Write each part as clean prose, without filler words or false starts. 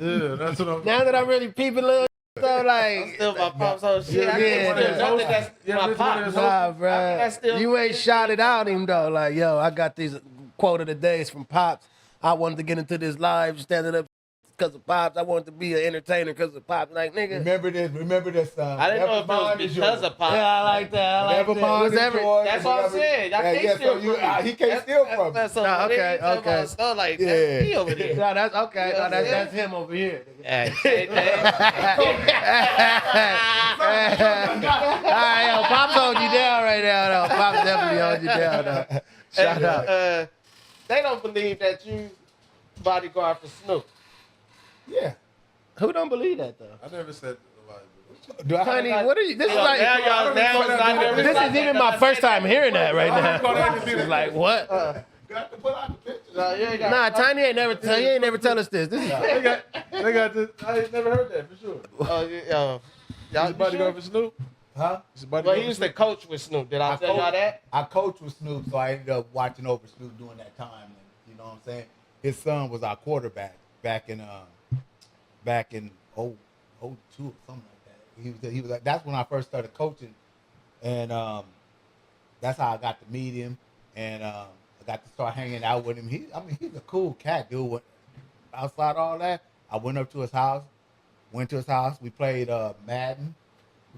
Yeah, that's what I'm. Now that I'm really peeping little, so like. Still my pop's whole shit. Yeah, I can't steal nothing that's my pops. Nah, bro. You ain't shouted out him though. Like, yo, I got these quote of the days from Pops. I wanted to get into this live, standing up because of Pops. I wanted to be an entertainer because of Pops. Like, nigga. Remember this. I didn't know if it was because of Pops. Yeah, I like that. I like that. That's what I'm saying. Y'all can't steal from me. He can't steal from me. Okay. So like, that's me over there. No, that's okay. No, that's him over here. Hey. All right, yo, Pops hold you down right now, though. Pops definitely hold you down, though. Shout out. They don't believe that you bodyguard for Snoop. Yeah. Who don't believe that, though? I never said. Honey, what are you? This is like. This is even my first time hearing that right now. It's like what? Got to pull out the picture. Nah, Tiny ain't never tell us this. This is. They got this. I ain't never heard that for sure. Y'all bodyguard for Snoop? Huh? Well, he used to coach with Snoop. Did I tell y'all that? I coached with Snoop, so I ended up watching over Snoop during that time. And, you know what I'm saying? His son was our quarterback back in 02 or something like that. He was like, that's when I first started coaching, and that's how I got to meet him, and I got to start hanging out with him. He's a cool cat, dude. Outside all that, I went up to his house. We played Madden.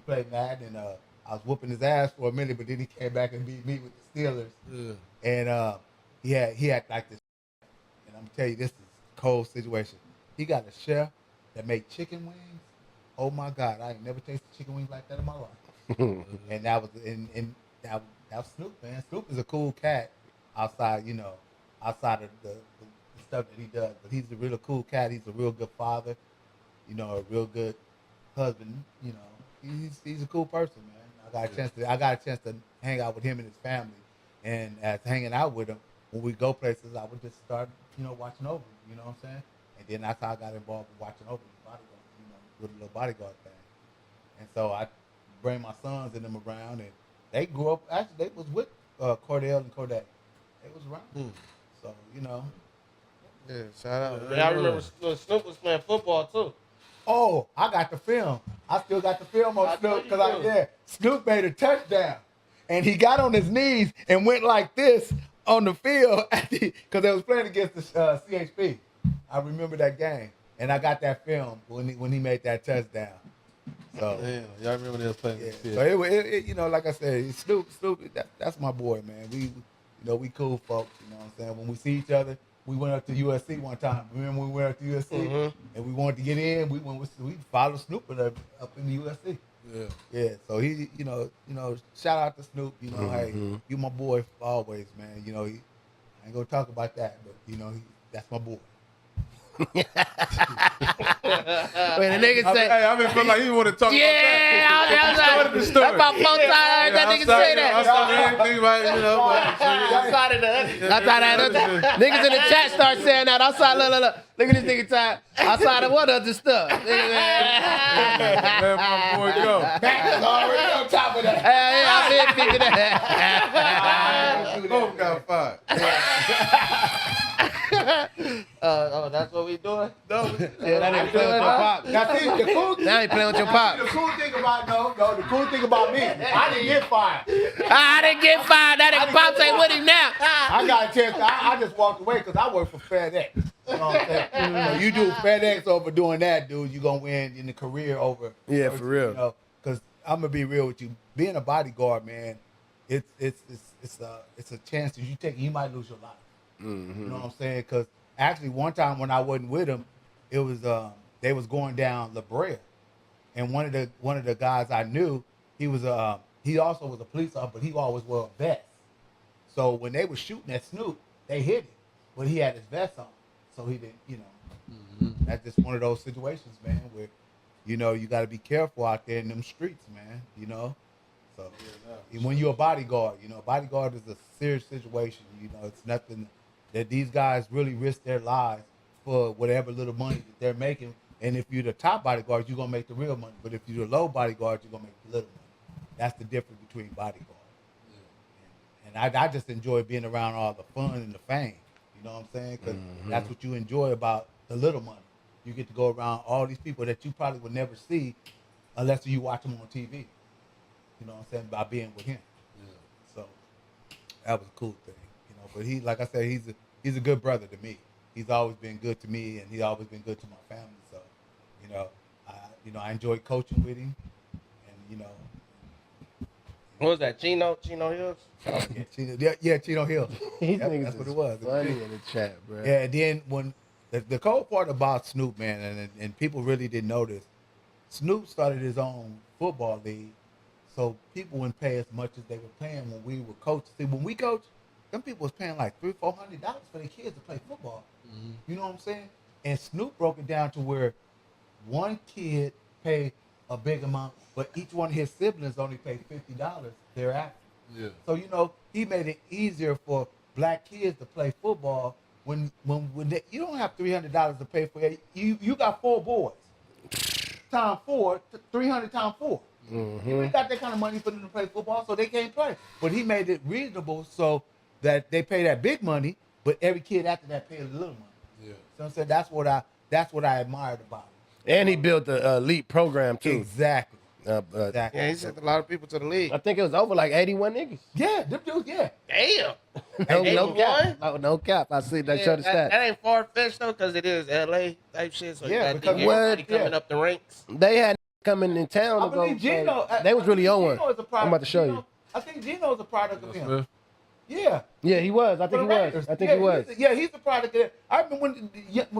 And I was whooping his ass for a minute, but then he came back and beat me with the Steelers. Yeah. And he had like this. And I'm telling you, this is a cold situation. He got a chef that made chicken wings. Oh my God, I ain't never tasted chicken wings like that in my life. And that was that was Snoop, man. Snoop is a cool cat outside of the stuff that he does. But he's a real cool cat. He's a real good father. You know, a real good husband. You know, he's a cool person, man. I got a chance to hang out with him and his family. And as hanging out with him, when we go places, I would just start, watching over him. You know what I'm saying? And then that's how I got involved with watching over him. With a little bodyguard thing. And so I bring my sons and them around, and they grew up, actually they was with Cordell and Corday. They was around. So, Yeah, shout out. Yeah, I remember Snoop was playing football too. Oh, I got the film. I still got the film on Snoop, because Snoop made a touchdown, and he got on his knees and went like this on the field, because they was playing against the CHP. I remember that game. And I got that film when he made that touchdown. So damn, y'all remember they was playing? Yeah. So it like I said, Snoop, that's my boy, man. We cool folks. You know what I'm saying? When we see each other, we went up to USC one time. Remember when we went up to USC and we wanted to get in? We followed Snoop up in the USC. Yeah. Yeah. So he, shout out to Snoop. Hey, you my boy always, man. I ain't gonna talk about that, but that's my boy. When the nigga say, hey, I feel like he want to talk about that. Yeah, that's about 4 times I heard that nigga say that. Niggas in the chat start saying that. Outside, look. Look at this nigga time. Outside of what other stuff? Man, my boy, go. That's already on top of that. Yeah, I've been thinking that. Both got fired. That's what we doing? No. Yeah, that ain't playing with your pop. Now, see, the cool thing, Now he playing with your pop. The cool thing about the cool thing about me, I didn't get fired. I didn't get fired. That nigga pops ain't with him now. I got a chance. I just walked away because I work for FedEx. You know what I'm saying? You do FedEx over doing that, dude. You gonna win in the career over. Yeah, for real. Because I'm gonna be real with you. Being a bodyguard, man, it's a chance that you take. You might lose your life. You know what I'm saying? Because actually, one time when I wasn't with him, it was they was going down La Brea, and one of the guys I knew, he also was a police officer, but he always wore a vest. So when they were shooting at Snoop, they hit him, but he had his vest on, so he didn't. That's just one of those situations, man, where you got to be careful out there in them streets, man. So when you're a bodyguard, bodyguard is a serious situation. It's nothing that these guys really risk their lives for whatever little money that they're making. And if you're the top bodyguard, you're going to make the real money. But if you're the low bodyguard, you're going to make the little money. That's the difference between bodyguards. Yeah. And I just enjoy being around all the fun and the fame. You know what I'm saying? Because that's what you enjoy about the little money. You get to go around all these people that you probably would never see unless you watch them on TV. You know what I'm saying? By being with him. Yeah. So that was a cool thing. You know, but he, like I said, he's a good brother to me. He's always been good to me, and he's always been good to my family. So, I enjoyed coaching with him, and What was that? Chino Hills? Chino Hill. That's what it was. Funny in the chat, bro. Yeah, and then when the cold part about Snoop, man, and people really didn't know this, Snoop started his own football league, so people wouldn't pay as much as they were paying when we were coaching. See, when we coached, them people was paying like $300-400 for their kids to play football. Mm-hmm. You know what I'm saying? And Snoop broke it down to where one kid paid a big amount, but each one of his siblings only paid $50 thereafter. Yeah. So he made it easier for black kids to play football when you don't have $300 to pay for it. You got 4 boys. Times 4, 300 times 4. Mm-hmm. You ain't got that kind of money for them to play football, so they can't play. But he made it reasonable so that they pay that big money, but every kid after that pays a little money. Yeah. So I'm saying that's what I admired about it. And he built the elite program too. Exactly. Exactly. Yeah, he sent a lot of people to the league. I think it was over like 81 niggas. Yeah, them dudes, yeah. Damn. No cap. No cap. I see that show the stats. That ain't far-fetched though, because it is LA type shit. So yeah, because everybody coming up the ranks. They had coming in town to go. Gino, they was really on one. I'm about to show you. I think Gino's a product of him. Yeah. Yeah, he was. I think he was. He was. He's the product of it. I remember when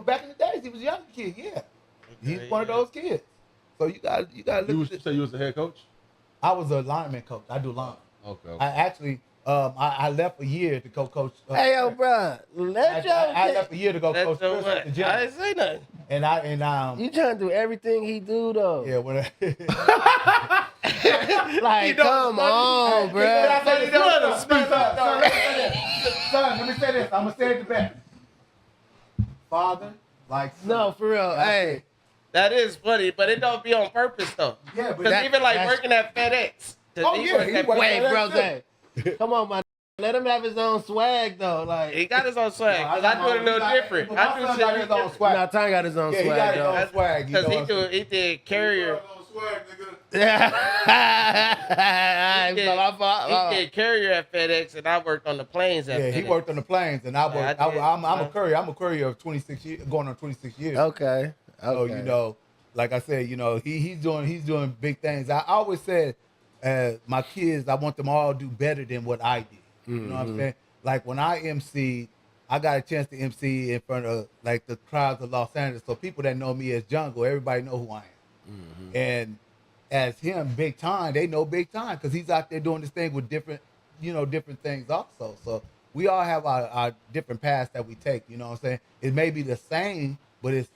back in the days, he was a young kid. Yeah. He's one of those kids. So you got to look. You say you was the head coach? I was a lineman coach. I do line. Okay. I actually, I left a year to go coach. Hey, yo, bro. I left a year to go coach Chris at the gym. I didn't say nothing. You trying to do everything he do though? Yeah. Like, come on, bro. Son, let me say this. I'm gonna say it the best. Father, like son. No, for real. Hey. That is funny, but it don't be on purpose though. Yeah, but because even like working at FedEx. Wait, bro, come on, man. Let him have his own swag though. Like he got his own swag. Cause I do it a little different. I do shit his own swag. Nah, Tine got his own swag. He got his own swag. Because he did carrier. Yeah. He did carrier at FedEx, and I worked on the planes at FedEx. Yeah, he worked on the planes, and I worked. I'm a courier. I'm a courier of 26 years, going on 26 years. Okay. So like I said, he's doing big things. I always said, my kids, I want them all to do better than what I did. You know what I'm saying? Like when I MC, I got a chance to MC in front of like the crowds of Los Angeles. So people that know me as Jungle, everybody know who I am. Mm-hmm. And as him, Big Time, they know Big Time because he's out there doing this thing with different things also. So we all have our different paths that we take. You know what I'm saying? It may be the same, but it's